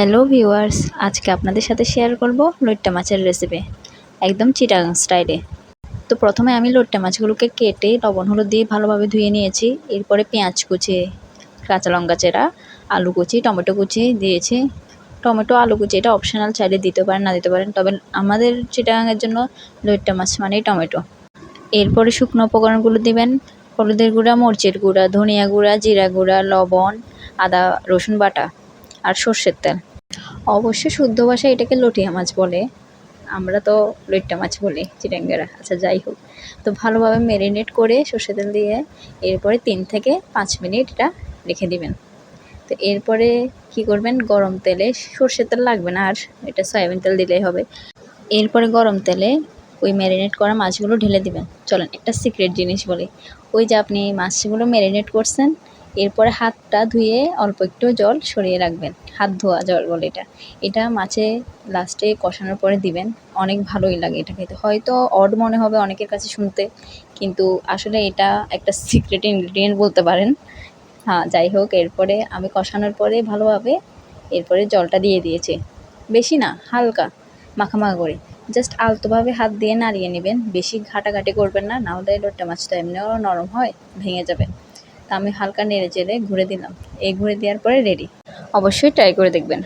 Hello viewers, আজকে আপনাদের সাথে শেয়ার করব লইট্টা মাছের রেসিপি, একদম চিটাগাং স্টাইলে। তো প্রথমে আমি লইট্টা মাছগুলোকে কেটে লবণ হলুদ দিয়ে ভালোভাবে ধুয়ে নিয়েছি। এরপরে পেঁয়াজ কুচি, কাঁচা লঙ্কা চেরা, আলু কুচি, টমেটো কুচি দিয়েছি। টমেটো আলু কুচি এটা অপশনাল, চাইলে দিতে পারেন না দিতে পারেন, তবে আমাদের চিটাগাংয়ের জন্য লইট্টা মাছ মানেই টমেটো। এরপরে শুকনো উপকরণগুলো দিবেন: হলুদের গুঁড়া, মরিচের গুঁড়া, ধনিয়া গুঁড়া, জিরা গুঁড়া, লবণ, আদা রসুন বাটা আর সর্ষের তেল। অবশ্য শুদ্ধ ভাষায় এটাকে লটিয়া মাছ বলে, আমরা তো লইট্টা মাছ বলি চিটাঙ্গারা। আচ্ছা, যাই হোক। তো ভালোভাবে ম্যারিনেট করে সর্ষে তেল দিয়ে এরপরে 3 থেকে 5 মিনিট এটা রেখে দিবেন। তো এরপরে কি করবেন, গরম তেলে, সর্ষের তেল লাগবে না, আর এটা সয়াবিন তেল দিলেই হবে। এরপরে গরম তেলে ওই ম্যারিনেট করা মাছগুলো ঢেলে দিবেন। চলেন একটা সিক্রেট জিনিস বলি। ওই যে আপনি মাছগুলো ম্যারিনেট করছেন, এরপরে হাতটা ধুয়ে অল্প একটু জল সরিয়ে রাখবেন। হাত ধোয়া জল বলে এটা। এটা মাছে লাস্টে কষানোর পরে দিবেন, অনেক ভালোই লাগে এটা খেতে। হয়তো অড মনে হবে অনেকের কাছে শুনতে, কিন্তু আসলে এটা একটা সিক্রেট ইনগ্রিডিয়েন্ট বলতে পারেন। হ্যাঁ, যাই হোক। এরপরে আমি কষানোর পরে ভালোভাবে এরপরে জলটা দিয়ে দিয়েছি। বেশি না, হালকা মাখা করে জাস্ট আলতোভাবে হাত দিয়ে নাড়িয়ে নেবেন। বেশি ঘাটাঘাটি করবেন না, নাহলে লইট্টা মাছটা এমনিও নরম হয়, ভেঙে যাবে। তা আমি হালকা নেড়ে চেড়ে ঘুরে দিলাম। এই ঘুরে দেওয়ার পরে রেডি। অবশ্যই ট্রাই করে দেখবেন।